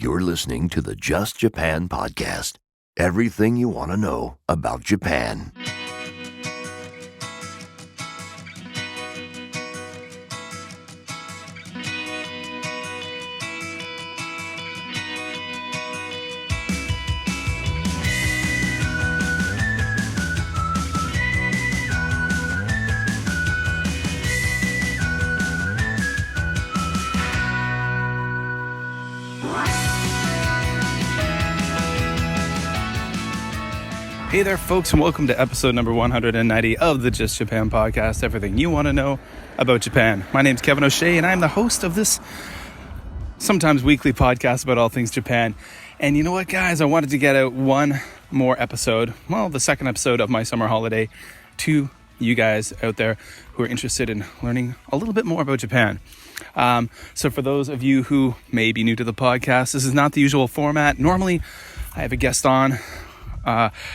You're listening to the Just Japan podcast. Everything you want to know about Japan. Hey there, folks, and welcome to episode number 190 of the Just Japan podcast, everything you want to know about Japan. My name's Kevin O'Shea, and I'm the host of this sometimes weekly podcast about all things Japan. And you know what, guys? I wanted to get out one more episode, the second episode of my summer holiday, to you guys out there who are interested in learning a little bit more about Japan. So for those of you who may be new to the podcast, this is not the usual format. Normally, I have a guest on,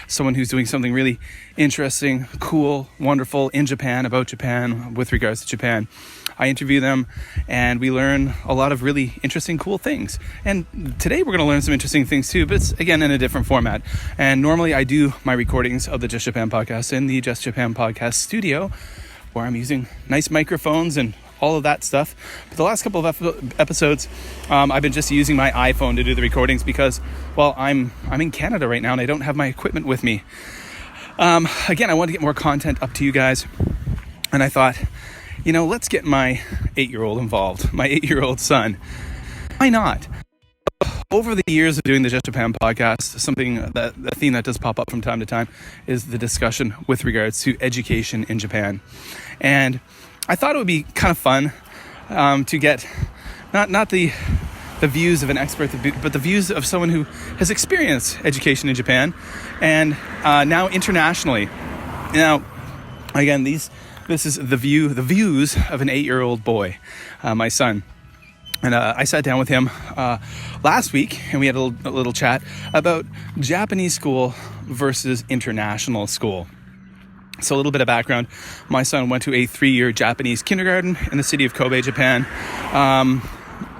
someone who's doing something really interesting, cool, wonderful in Japan, about Japan, with regards to Japan. I interview them and we learn a lot of really interesting, cool things. And today we're going to learn some interesting things too, but it's again in a different format. And normally I do my recordings of the Just Japan podcast in the Just Japan podcast studio, where I'm using nice microphones and all of that stuff. But the last couple of episodes, I've been just using my iPhone to do the recordings because, I'm in Canada right now and I don't have my equipment with me. Again, I want to get more content up to you guys. And I thought, let's get my 8-year-old involved, my 8-year-old son. Why not? Over the years of doing the Just Japan podcast, a theme that does pop up from time to time is the discussion with regards to education in Japan. And I thought it would be kind of fun to get not the views of an expert, but the views of someone who has experienced education in Japan and now internationally. Now, again, this is the views of an 8-year-old boy, my son. And I sat down with him last week and we had a little chat about Japanese school versus international school. So a little bit of background. My son went to a 3-year Japanese kindergarten in the city of Kobe, Japan.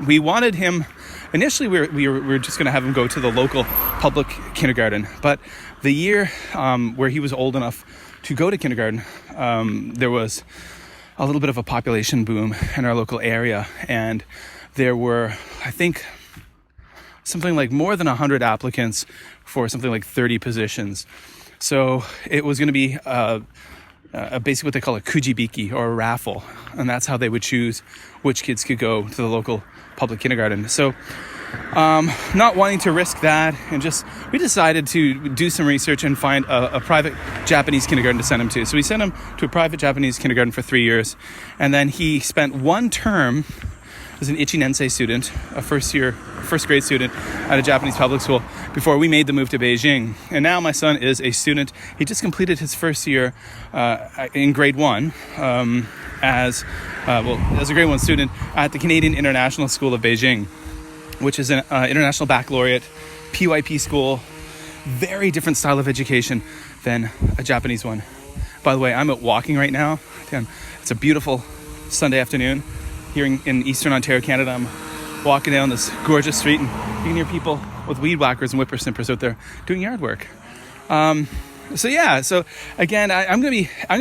We wanted him, initially we were just going to have him go to the local public kindergarten. But the year where he was old enough to go to kindergarten, there was a little bit of a population boom in our local area. And there were, I think, something like more than 100 applicants for something like 30 positions. So it was going to be basically what they call a kujibiki, or a raffle. And that's how they would choose which kids could go to the local public kindergarten. So not wanting to risk that, and we decided to do some research and find a private Japanese kindergarten to send him to. So we sent him to a private Japanese kindergarten for 3 years. And then he spent one term as an Ichinensei student, a first grade student at a Japanese public school, before we made the move to Beijing. And now my son is a student. He just completed his first year in grade 1 as a grade 1 student at the Canadian International School of Beijing, which is an international baccalaureate PYP school. Very different style of education than a Japanese one. By the way, I'm out walking right now. It's a beautiful Sunday afternoon here in Eastern Ontario, Canada. I'm walking down this gorgeous street and you can hear people with weed whackers and whippersnippers out there doing yard work. So again, I'm gonna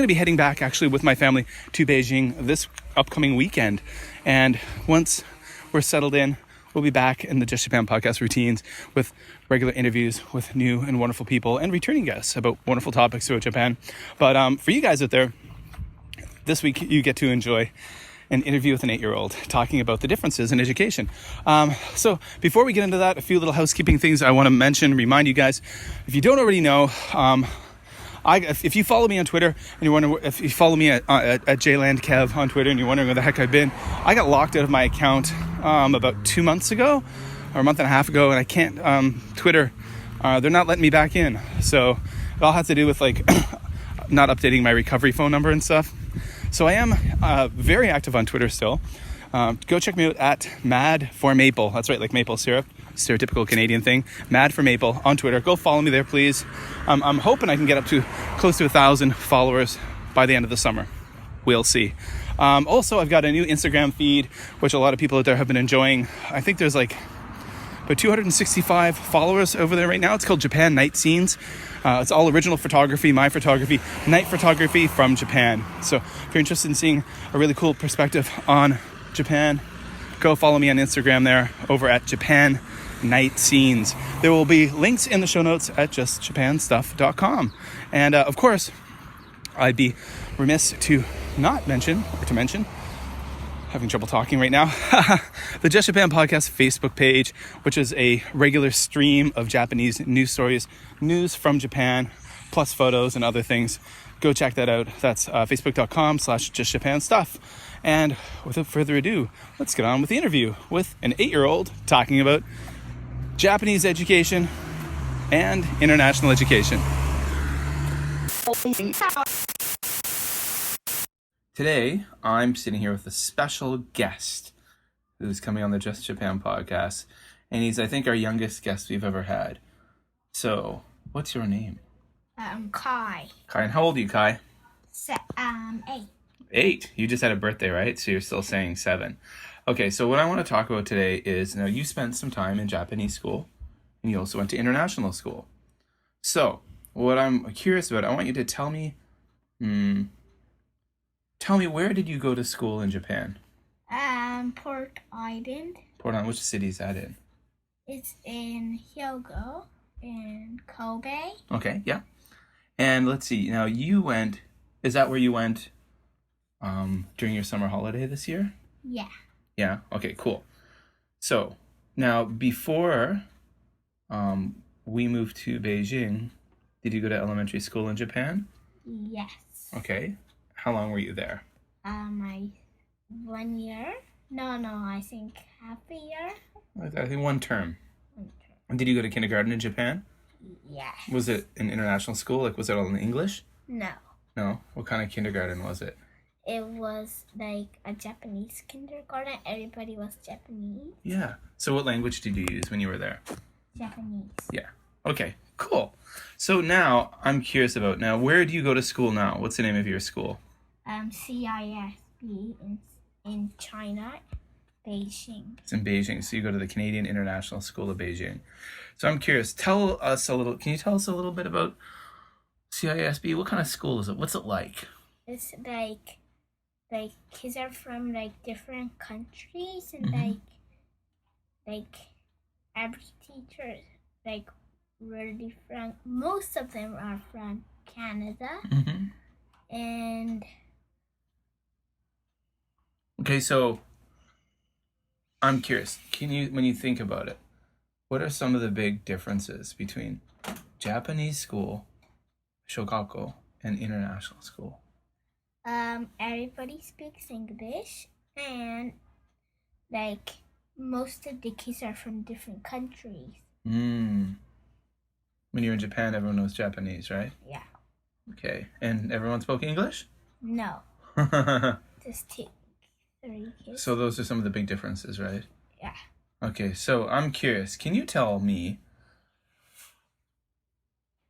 be heading back actually with my family to Beijing this upcoming weekend. And once we're settled in, we'll be back in the Just Japan podcast routines with regular interviews with new and wonderful people and returning guests about wonderful topics about Japan. But for you guys out there, this week you get to enjoy an interview with an 8-year-old talking about the differences in education. So before we get into that, a few little housekeeping things I want to remind you guys. If you don't already know, if you follow me on Twitter and you're wondering, if you follow me at JlandKev on Twitter and you're wondering where the heck I've been, I got locked out of my account about 2 months ago, or a month and a half ago, and I can't, Twitter, they're not letting me back in. So it all has to do with not updating my recovery phone number and stuff. So I am very active on Twitter still. Go check me out at Mad for Maple. That's right, like maple syrup. Stereotypical Canadian thing. Mad for Maple on Twitter. Go follow me there, please. I'm hoping I can get up to close to 1,000 followers by the end of the summer. We'll see. Also, I've got a new Instagram feed, which a lot of people out there have been enjoying. I think there's about 265 followers over there right now. It's called Japan Night Scenes. It's all original photography, my photography, night photography from Japan. So if you're interested in seeing a really cool perspective on Japan, go follow me on Instagram there over at Japan Night Scenes. There will be links in the show notes at justjapanstuff.com. And of course, I'd be remiss to not mention, or to mention, having trouble talking right now, the Just Japan Podcast Facebook page, which is a regular stream of Japanese news stories, news from Japan, plus photos and other things. Go check that out. That's facebook.com/justjapanstuff. And without further ado, let's get on with the interview with an 8-year-old talking about Japanese education and international education. Today, I'm sitting here with a special guest who's coming on the Just Japan podcast, and he's, I think, our youngest guest we've ever had. So, what's your name? Kai. Kai, and how old are you, Kai? 8. 8. You just had a birthday, right? So you're still saying 7. Okay, so what I want to talk about today is, now you spent some time in Japanese school, and you also went to international school. So, what I'm curious about, I want you to tell me, where did you go to school in Japan? Port Island. Port Island, which city is that in? It's in Hyogo, in Kobe. Okay, yeah. And let's see, now you went, is that where you went during your summer holiday this year? Yeah. Yeah, okay, cool. So, now before we moved to Beijing, did you go to elementary school in Japan? Yes. Okay. How long were you there? 1 year. No, I think half a year. I think 1 term. And did you go to kindergarten in Japan? Yes. Was it an international school? Like, was it all in English? No. No? What kind of kindergarten was it? It was like a Japanese kindergarten. Everybody was Japanese. Yeah. So what language did you use when you were there? Japanese. Yeah. Okay, cool. So now, I'm curious about, now, where do you go to school now? What's the name of your school? CISB in China, Beijing. It's in Beijing. So you go to the Canadian International School of Beijing. So I'm curious, can you tell us a little bit about CISB? What kind of school is it? What's it like? It's like kids are from like different countries, and like every teacher like really from, most of them are from Canada. And okay, so I'm curious, when you think about it, what are some of the big differences between Japanese school, shogako, and international school? Everybody speaks English, and like most of the kids are from different countries. When you're in Japan, everyone knows Japanese, right? Yeah. Okay, and everyone spoke English? No. Just 3 kids. So those are some of the big differences, right? Yeah. Okay, so I'm curious, can you tell me,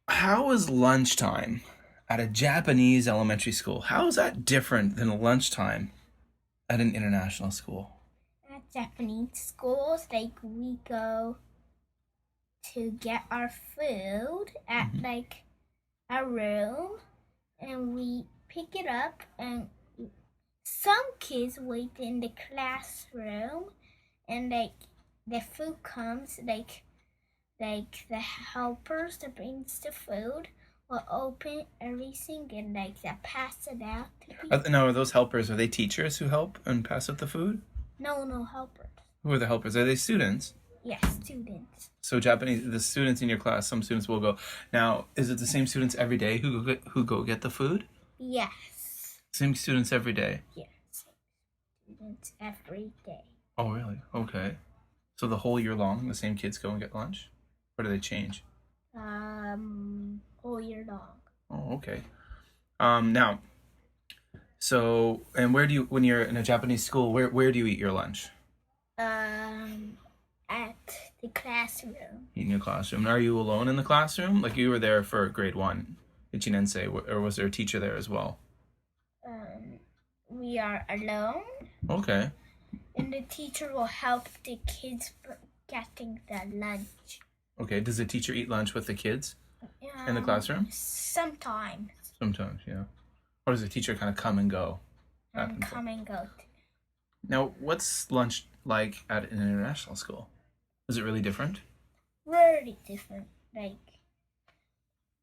how is lunchtime at a Japanese elementary school? How is that different than lunchtime at an international school? At Japanese schools, like we go to get our food at like a room, and we pick it up, and some kids wait in the classroom, and like the food comes, like the helpers that brings the food will open everything and like that pass it out to people. Now, are those helpers, are they teachers who help and pass out the food? No helpers. Who are the helpers? Are they students? Yes, students. So the students in your class, some students will go. Now, is it the same students every day who go get the food? Yes. Same students every day? Yes. Students every day. Oh, really? Okay. So the whole year long, the same kids go and get lunch? Or do they change? All year long. Oh, okay. Now, so, and where do you, when you're in a Japanese school, where do you eat your lunch? At the classroom. In your classroom. Are you alone in the classroom? Like you were there for grade 1, Ichinensei, or was there a teacher there as well? We are alone. Okay. And the teacher will help the kids getting the lunch. Okay, does the teacher eat lunch with the kids in the classroom? Sometimes. Sometimes, yeah. Or does the teacher kind of come and go? And come and go. Now, what's lunch like at an international school? Is it really different? Very different. Like,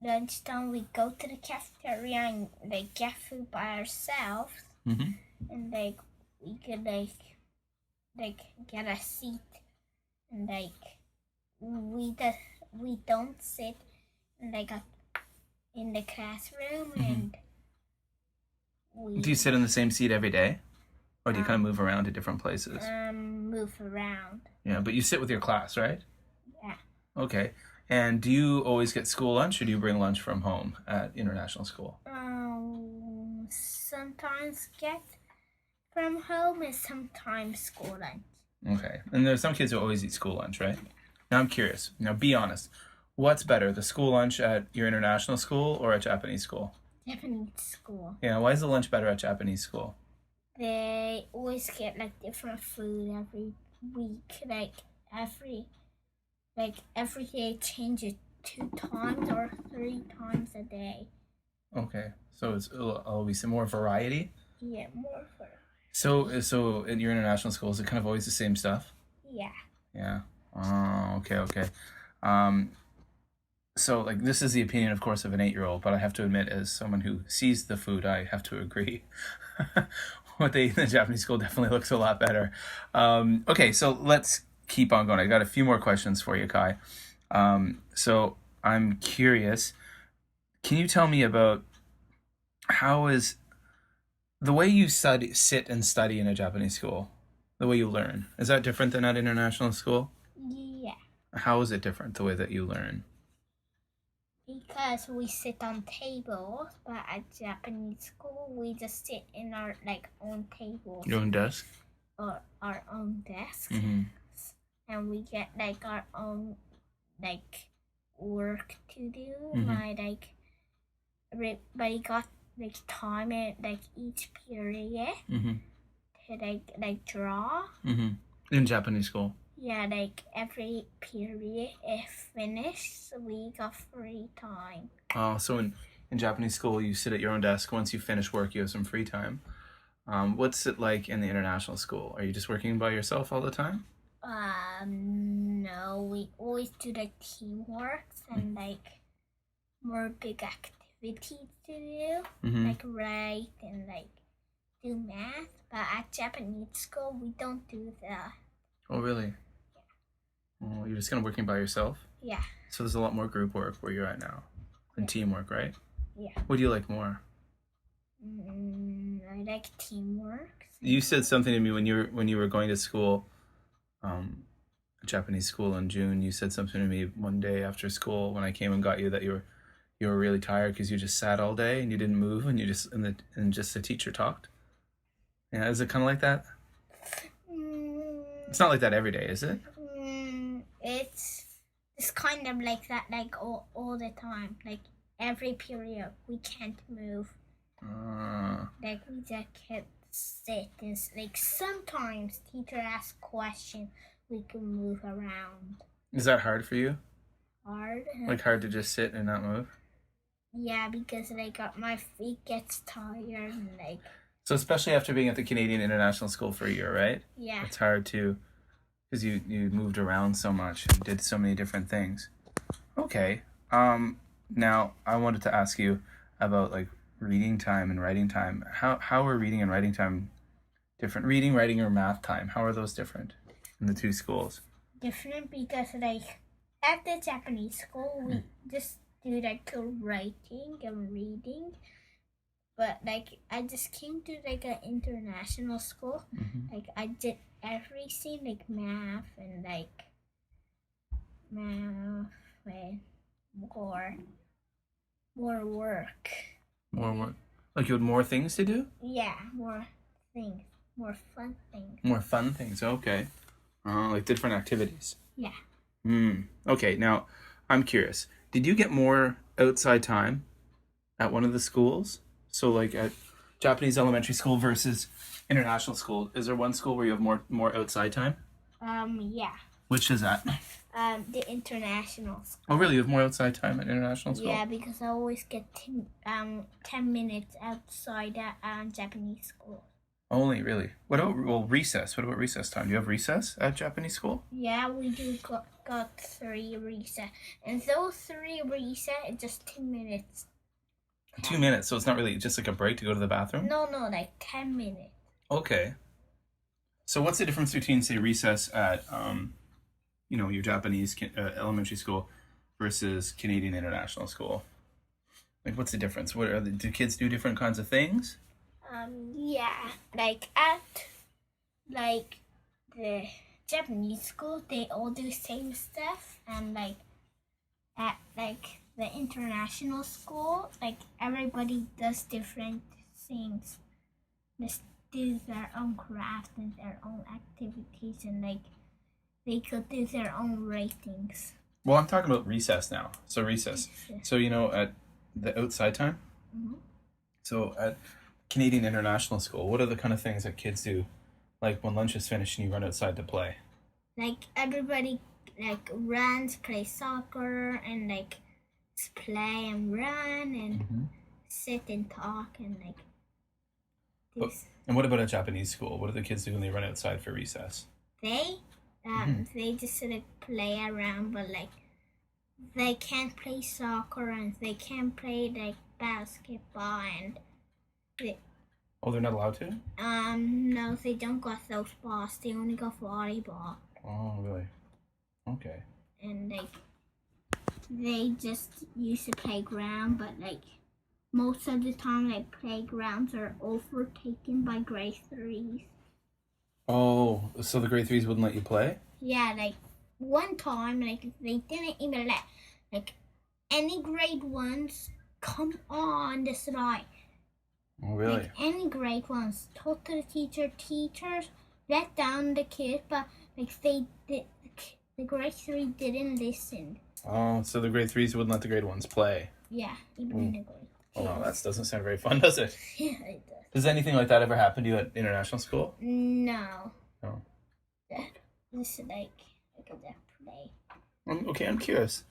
lunchtime we go to the cafeteria and like get food by ourselves. Mm-hmm. And like we could like get a seat and like we don't sit like in the classroom. And do you sit in the same seat every day, or do you kind of move around to different places? Move around. Yeah, but you sit with your class, right? Yeah. Okay. And do you always get school lunch, or do you bring lunch from home at international school? Sometimes get from home and sometimes school lunch. Okay. And there's some kids who always eat school lunch, right? Now I'm curious. Now be honest. What's better, the school lunch at your international school or at Japanese school? Japanese school. Yeah, why is the lunch better at Japanese school? They always get like different food every week. Every day change it 2 times or 3 times a day. Okay. So it's always more variety? Yeah, more for. So at your international school, is it kind of always the same stuff? Yeah. Yeah. Oh, okay. So like this is the opinion, of course, of an 8-year-old, but I have to admit, as someone who sees the food, I have to agree. What they eat in the Japanese school definitely looks a lot better. Okay, so let's keep on going. I got a few more questions for you, Kai. So I'm curious. Can you tell me about how is the way you sit and study in a Japanese school, the way you learn, is that different than at international school? Yeah. How is it different, the way that you learn? Because we sit on tables, but at Japanese school we just sit in our own tables. Your own desk? Or our own desks. Mm-hmm. And we get our own work to do. Mm-hmm. Everybody got time in each period to draw. Mm-hmm. In Japanese school? Yeah, every period if finished, we got free time. Oh, so in Japanese school, you sit at your own desk. Once you finish work, you have some free time. What's it like in the international school? Are you just working by yourself all the time? No, we always do teamwork and more big activities to do, write and do math. But at Japanese school, we don't do that. Oh, really? Yeah. Oh, you're just kind of working by yourself? Yeah. So there's a lot more group work where you're at now, and teamwork, right? Yeah. What do you like more? I like teamwork. You said something to me when you were going to school, Japanese school in June. You said something to me one day after school when I came and got you that you were really tired because you just sat all day and you didn't move and you just and just the teacher talked. Yeah, is it kind of like that? It's not like that every day, is it? It's kind of like that, all the time. Every period, we can't move. We just can't sit. It's sometimes teacher asks questions, we can move around. Is that hard for you? Hard? Hard to just sit and not move? Yeah, because my feet gets tired and So especially after being at the Canadian International School for a year, right? Yeah. It's hard to, because you moved around so much and did so many different things. Okay. Now I wanted to ask you about reading time and writing time. How are reading and writing time different? Reading, writing, or math time, how are those different in the two schools? Different because at the Japanese school we just do writing and reading. But I just came to an international school. I did everything math and more work. More work. You had more things to do? Yeah, more things, more fun things. More fun things. Okay. Different activities. Yeah. Okay. Now, I'm curious. Did you get more outside time at one of the schools? So at Japanese elementary school versus international school, is there one school where you have more outside time? Yeah. Which is that? The international school. Oh, really? You have more outside time at international school? Yeah, because I always get 10 minutes outside at Japanese school. Only, really? What about recess? What about recess time? Do you have recess at Japanese school? Yeah, we do got 3 recess. And those 3 recess is just 10 minutes. 2 minutes, so it's not really just like a break to go to the bathroom? No, like 10 minutes. Okay. So what's the difference between, say, recess at, your Japanese elementary school versus Canadian international school? Like, what's the difference? Do kids do different kinds of things? Yeah, like at the Japanese school, they all do same stuff, and like at the international school, like everybody does different things. Just do their own craft and their own activities, and like they could do their own ratings. Well, I'm talking about recess now. So recess. So at the outside time. Mm-hmm. So at Canadian international school, what are the kind of things that kids do? Like when lunch is finished and you run outside to play? Like everybody runs, play soccer, and like play and run and sit and talk and this. And what about at Japanese school? What do the kids do when they run outside for recess? They just sort of play around, but like they can't play soccer and they can't play like basketball and they're not allowed to? No, they don't got those balls. They only got volleyball. Oh, really? Okay. And they just use the playground, but most of the time playgrounds are overtaken by grade 3s. Oh, so the grade 3s wouldn't let you play? Yeah, one time they didn't even let any grade 1s come on the slide. Oh, really? Any grade 1s told to the teachers let down the kids, but the grade 3 didn't listen. Oh, so the grade 3s wouldn't let the grade 1s play. Yeah, even in the grade. Oh, wow, that doesn't sound very fun, does it? Yeah, it does. Does anything like that ever happen to you at international school? No. No. This is like a play. Okay, I'm curious.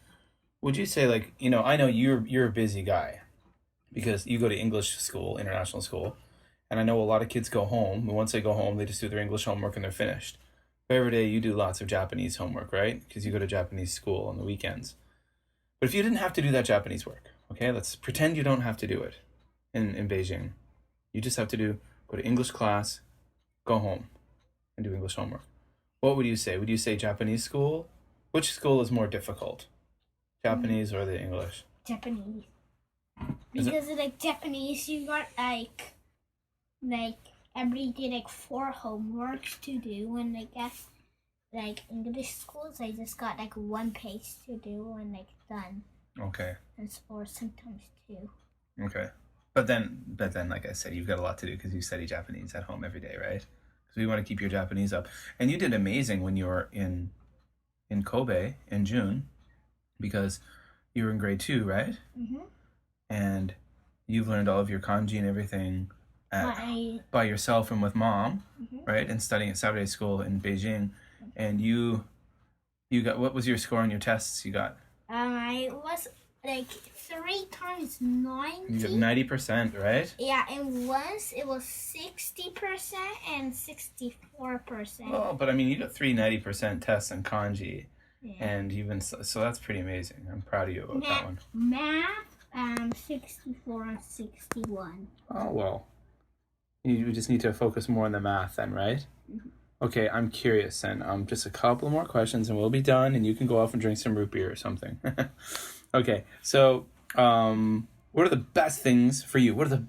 Would you say I know you're a busy guy because you go to English school, international school, and I know a lot of kids go home, and once they go home, they just do their English homework and they're finished. But every day you do lots of Japanese homework, right? Because you go to Japanese school on the weekends. But if you didn't have to do that Japanese work, okay, let's pretend you don't have to do it in Beijing. You just have to go to English class, go home, and do English homework. What would you say? Would you say Japanese school? Which school is more difficult? Japanese or the English? Japanese. Because Japanese, you got every day 4 homeworks to do, and English schools I just got 1 page to do and done. Okay. Or sometimes 2. Okay. But then, like I said, you've got a lot to do because you study Japanese at home every day, right? Because we want to keep your Japanese up. And you did amazing when you were in Kobe in June, because you were in grade 2, right? Mm-hmm. And you've learned all of your kanji and everything by yourself and with mom, right? And studying at Saturday school in Beijing. And you got, what was your score on your tests you got? I was 3 times 90. You got 90%, right? Yeah, and once it was 60% and 64%. Oh, but I mean, you got 3 90% tests in kanji. Yeah. And you've been, so that's pretty amazing. I'm proud of you about that one. Math, 64 and 61. Oh, well. You just need to focus more on the math then, right? Mm-hmm. Okay, I'm curious then. Just a couple more questions and we'll be done and you can go off and drink some root beer or something. Okay, so what are the best things for you? What are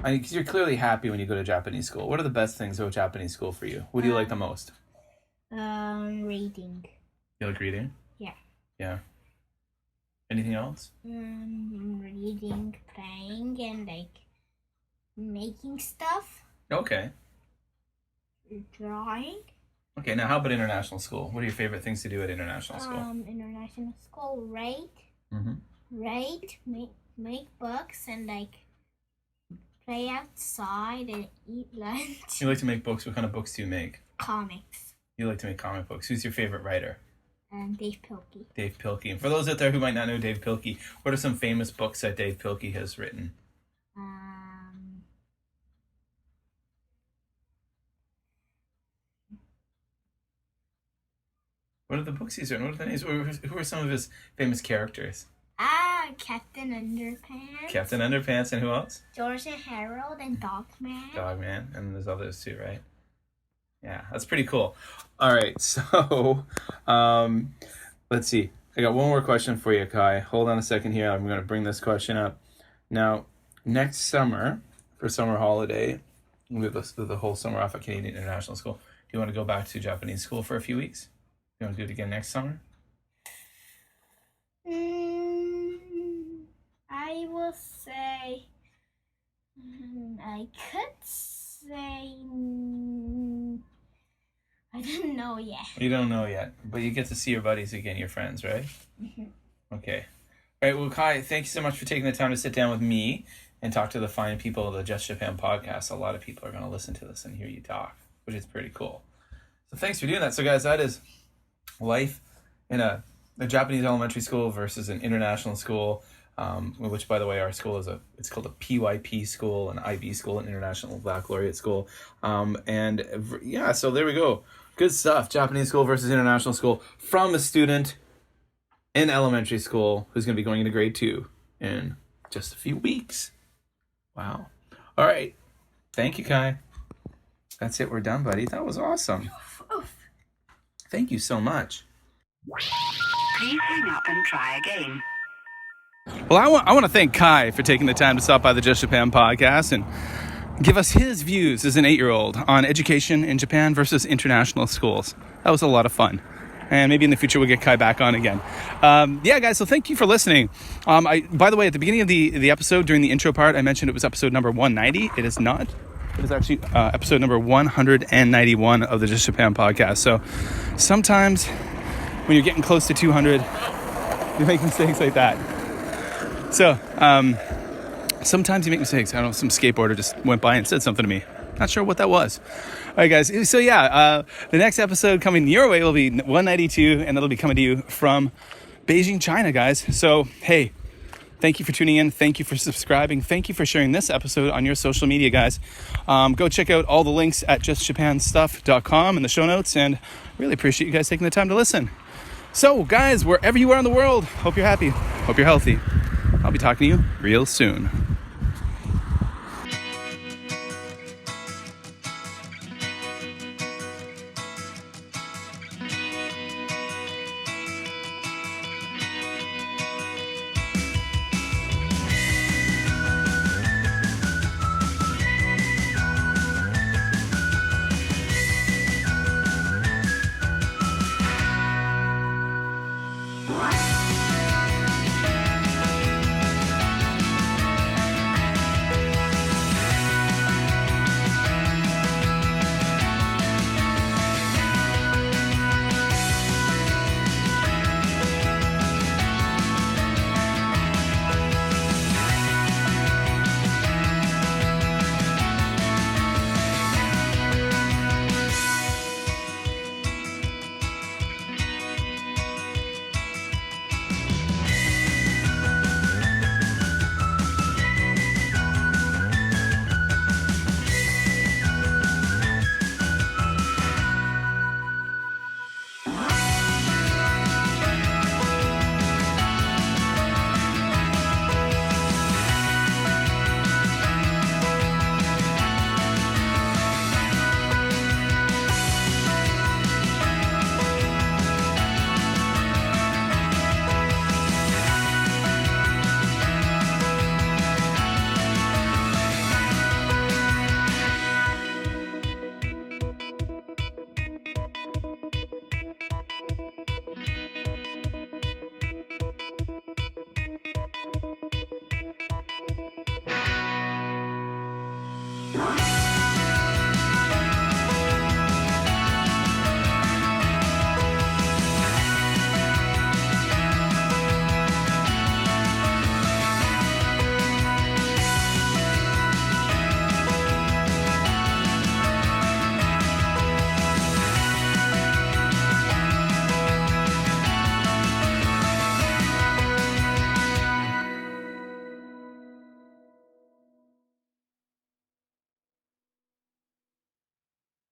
because you're clearly happy when you go to Japanese school. What are the best things about Japanese school for you? What do you like the most? Reading. You like reading? Yeah. Yeah. Anything else? Reading, playing, and making stuff. Okay. Drawing. Okay, now how about international school? What are your favorite things to do at international school? International school, write, make books, and play outside and eat lunch. You like to make books. What kind of books do you make? Comics. You like to make comic books. Who's your favorite writer? Dave Pilkey. Dave Pilkey. And for those out there who might not know Dave Pilkey, what are some famous books that Dave Pilkey has written? What are the books he's written? What are the names? Who are some of his famous characters? Captain Underpants. Captain Underpants, and who else? George and Harold and Dogman. Dogman, and there's others too, right? Yeah, that's pretty cool. All right, so let's see. I got one more question for you, Kai. Hold on a second here. I'm going to bring this question up. Now, next summer, for summer holiday, with the whole summer off at Canadian International School, do you want to go back to Japanese school for a few weeks? You want to do it again next summer? I will say, I could say, I don't know yet. You don't know yet, but you get to see your buddies again, your friends, right? Okay. All right, well, Kai, thank you so much for taking the time to sit down with me and talk to the fine people of the Just Japan podcast. A lot of people are going to listen to this and hear you talk, which is pretty cool. So thanks for doing that. So, guys, that is life in a Japanese elementary school versus an international school, which, by the way, our school it's called a PYP school, an IB school, an International Baccalaureate school. And yeah, so there we go. Good stuff. Japanese school versus international school from a student in elementary school who's going to be going into grade 2 in just a few weeks. Wow. All right. Thank you, Kai. That's it. We're done, buddy. That was awesome. Thank you so much. Please hang up and try again. Well, I want to thank Kai for taking the time to stop by the Just Japan podcast and give us his views as an 8-year-old on education in Japan versus international schools. That was a lot of fun. And maybe in the future we'll get Kai back on again. Yeah, guys, so thank you for listening. By the way, at the beginning of the episode, during the intro part, I mentioned it was episode number 190. It is not. It is actually episode number 191 of the Just Japan podcast. So sometimes when you're getting close to 200, you make mistakes like that. So sometimes you make mistakes. I don't know, some skateboarder just went by and said something to me. Not sure what that was. All right, guys. So yeah, the next episode coming your way will be 192, and that'll be coming to you from Beijing, China, guys. So, hey, thank you for tuning in. Thank you for subscribing. Thank you for sharing this episode on your social media, guys. Go check out all the links at justjapanstuff.com in the show notes, and really appreciate you guys taking the time to listen. So, guys, wherever you are in the world, hope you're happy. Hope you're healthy. I'll be talking to you real soon.